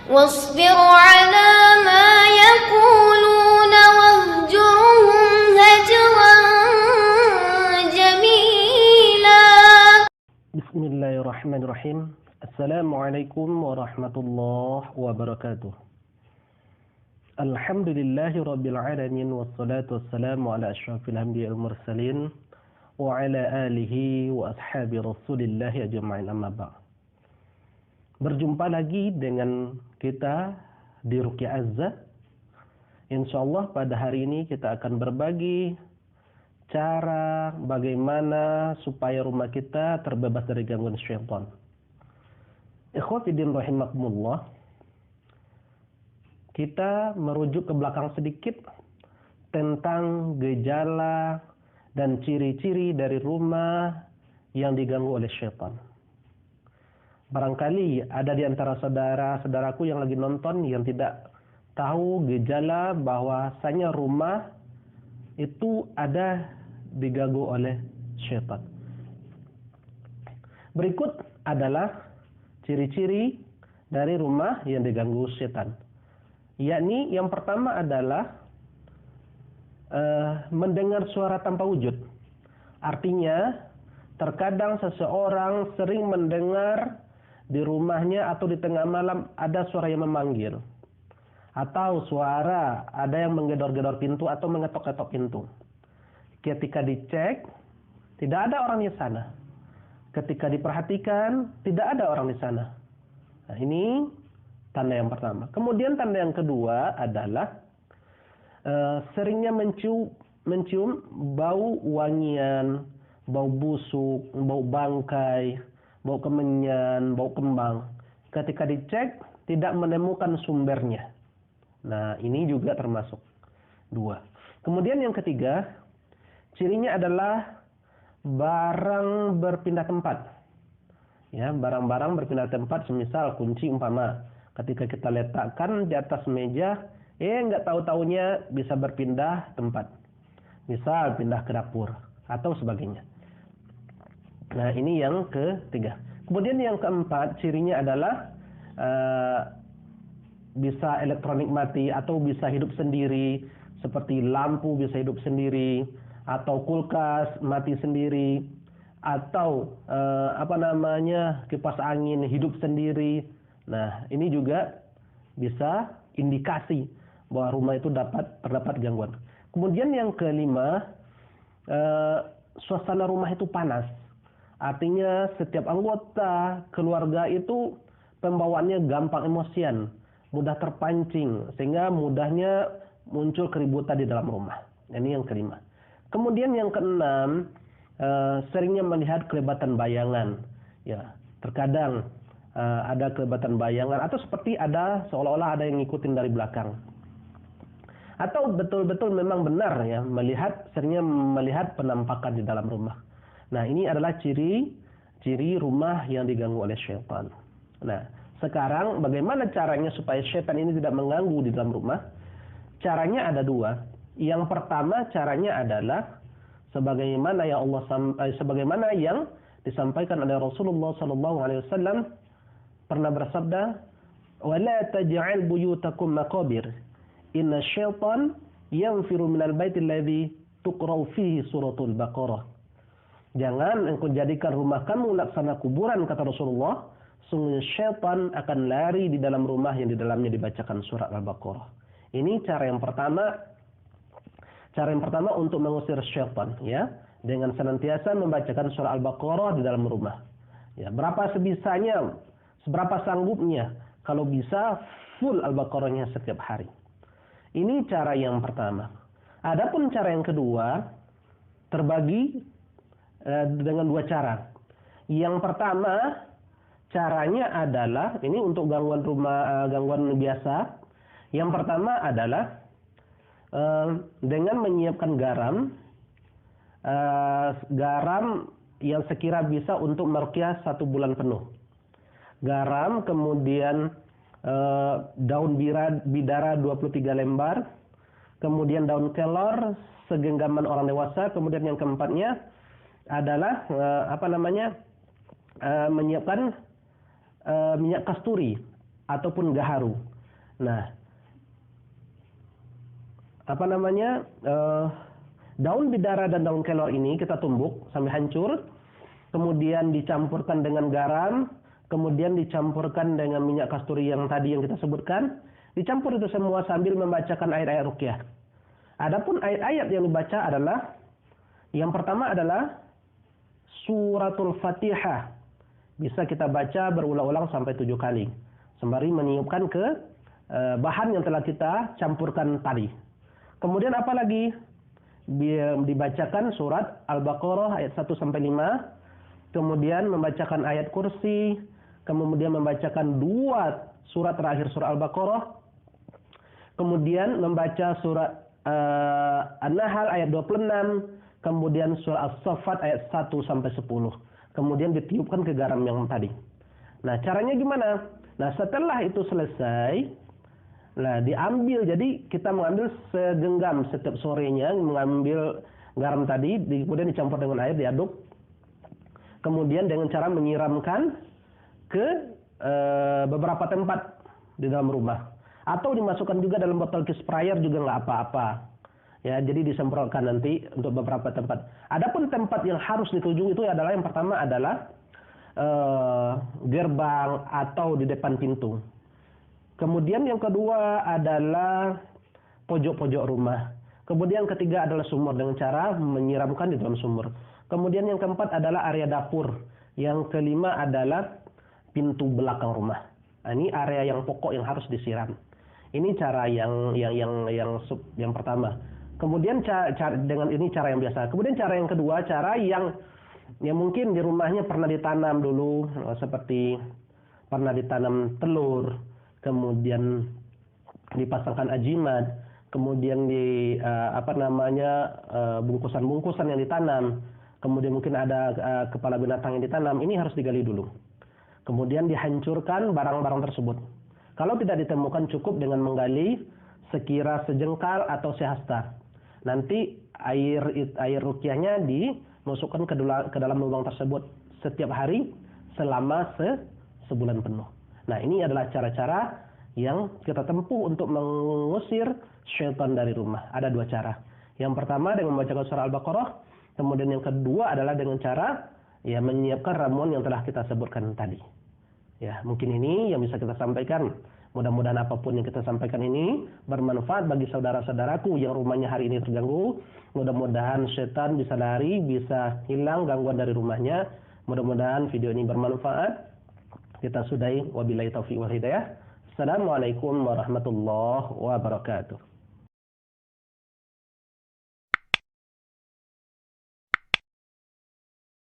واصبر على ما يقولون واهجرهم هجرا جميلا. بسم الله الرحمن الرحيم. السلام عليكم ورحمة الله وبركاته. الحمد لله رب العالمين والصلاة والسلام على أشرف الأنبياء والمرسلين وعلى آله وأصحاب رسول الله أجمعين أما بعد. Berjumpa lagi dengan kita di Ruqyah Azza. Insyaallah pada hari ini kita akan berbagi cara bagaimana supaya rumah kita terbebas dari gangguan syaitan. Ikhwatiddin rahimakumullah. Kita merujuk ke belakang sedikit tentang gejala dan ciri-ciri dari rumah yang diganggu oleh syaitan. Barangkali ada di antara saudara-saudaraku yang lagi nonton yang tidak tahu gejala bahwasanya rumah itu ada diganggu oleh syaitan. Berikut adalah ciri-ciri dari rumah yang diganggu syaitan. Yakni yang pertama adalah mendengar suara tanpa wujud. Artinya terkadang seseorang sering mendengar di rumahnya atau di tengah malam ada suara yang memanggil. Atau suara ada yang menggedor-gedor pintu atau mengetok-ketok pintu. Ketika dicek, tidak ada orang di sana. Ketika diperhatikan, tidak ada orang di sana. Nah, ini tanda yang pertama. Kemudian tanda yang kedua adalah seringnya mencium bau wangian, bau busuk, bau bangkai, bau kemenyan, bau kembang. Ketika dicek, tidak menemukan sumbernya. Nah, ini juga termasuk dua. Kemudian yang ketiga, cirinya adalah barang berpindah tempat. Ya, barang-barang berpindah tempat, semisal kunci umpama. Ketika kita letakkan di atas meja, nggak tahu-taunya bisa berpindah tempat. Misal pindah ke dapur atau sebagainya. Nah, ini yang ketiga. Kemudian yang keempat, cirinya adalah bisa elektronik mati atau bisa hidup sendiri, seperti lampu bisa hidup sendiri, atau kulkas mati sendiri, atau kipas angin hidup sendiri. Nah, ini juga bisa indikasi bahwa rumah itu terdapat gangguan. Kemudian yang kelima, suasana rumah itu panas. Artinya setiap anggota keluarga itu pembawaannya gampang emosian, mudah terpancing, sehingga mudahnya muncul keributan di dalam rumah. Ini yang kelima. Kemudian yang keenam, seringnya melihat kelebatan bayangan. Ya, terkadang ada kelebatan bayangan atau seperti ada seolah-olah ada yang ngikutin dari belakang. Atau betul-betul memang benar ya seringnya melihat penampakan di dalam rumah. Nah, ini adalah ciri rumah yang diganggu oleh syaitan. Nah, sekarang bagaimana caranya supaya syaitan ini tidak mengganggu di dalam rumah? Caranya ada dua. Yang pertama caranya adalah sebagaimana yang disampaikan oleh Rasulullah SAW pernah bersabda, "Wala taj'al buyutakum maqabir. Inna syaitan yanfiru minal baitil ladzi tuqra'u fihi suratul Baqarah." Jangan engkau jadikan rumah kamu laksana kuburan, kata Rasulullah. Sungguh syaitan akan lari di dalam rumah yang di dalamnya dibacakan surat Al-Baqarah. Ini cara yang pertama. Cara yang pertama untuk mengusir syaitan, ya, dengan senantiasa membacakan surat Al-Baqarah di dalam rumah. Ya, berapa sebisanya, seberapa sanggupnya, kalau bisa full Al-Baqarahnya setiap hari. Ini cara yang pertama. Adapun cara yang kedua terbagi dengan dua cara. Yang pertama, caranya adalah ini untuk gangguan biasa. Yang pertama adalah dengan menyiapkan garam yang sekira bisa untuk meruqyah 1 bulan penuh. Garam, kemudian daun bidara 23 lembar, kemudian daun kelor segenggaman orang dewasa, kemudian yang keempatnya adalah menyiapkan minyak kasturi ataupun gaharu. Nah, daun bidara dan daun kelor ini kita tumbuk sampai hancur, kemudian dicampurkan dengan garam, kemudian dicampurkan dengan minyak kasturi yang tadi yang kita sebutkan, dicampur itu semua sambil membacakan ayat-ayat ruqyah. Adapun ayat-ayat yang dibaca adalah, yang pertama adalah suratul Fatihah. Bisa kita baca berulang-ulang sampai 7 kali, sembari meniupkan ke bahan yang telah kita campurkan tadi. Kemudian apa lagi? Dibacakan surat Al-Baqarah ayat 1 sampai 5, kemudian membacakan ayat kursi, kemudian membacakan 2 surat terakhir surah Al-Baqarah, kemudian membaca surat An-Nahl ayat 26, kemudian surah As-Saffat ayat 1 sampai 10. Kemudian ditiupkan ke garam yang tadi. Nah, caranya gimana? Nah, setelah itu selesai, nah diambil, jadi kita mengambil segenggam setiap sorenya, mengambil garam tadi, kemudian dicampur dengan air, diaduk. Kemudian dengan cara menyiramkan ke beberapa tempat di dalam rumah. Atau dimasukkan juga dalam botol kiss sprayer juga nggak apa-apa. Ya, jadi disemprotkan nanti untuk beberapa tempat. Adapun tempat yang harus dituju itu adalah, yang pertama adalah gerbang atau di depan pintu. Kemudian yang kedua adalah pojok-pojok rumah. Kemudian ketiga adalah sumur dengan cara menyiramkan di dalam sumur. Kemudian yang keempat adalah area dapur. Yang kelima adalah pintu belakang rumah. Nah, ini area yang pokok yang harus disiram. Ini cara yang pertama. Kemudian dengan ini cara yang biasa. Kemudian cara yang kedua, cara yang mungkin di rumahnya pernah ditanam dulu, seperti pernah ditanam telur, kemudian dipasangkan ajimat, kemudian di bungkusan-bungkusan yang ditanam, kemudian mungkin ada kepala binatang yang ditanam. Ini harus digali dulu. Kemudian dihancurkan barang-barang tersebut. Kalau tidak ditemukan, cukup dengan menggali sekira sejengkal atau sehasta. Nanti air ruqyahnya dimasukkan ke dalam lubang tersebut setiap hari selama sebulan penuh. Nah, ini adalah cara-cara yang kita tempuh untuk mengusir syaitan dari rumah. Ada 2 cara. Yang pertama dengan membacakan surah Al-Baqarah, kemudian yang kedua adalah dengan cara menyiapkan ramuan yang telah kita sebutkan tadi. Ya, mungkin ini yang bisa kita sampaikan. Mudah-mudahan apapun yang kita sampaikan ini bermanfaat bagi saudara-saudaraku yang rumahnya hari ini terganggu. Mudah-mudahan syaitan bisa lari, bisa hilang gangguan dari rumahnya. Mudah-mudahan video ini bermanfaat. Kita sudahi, wabillahi taufiq wal hidayah. Assalamualaikum warahmatullahi wabarakatuh.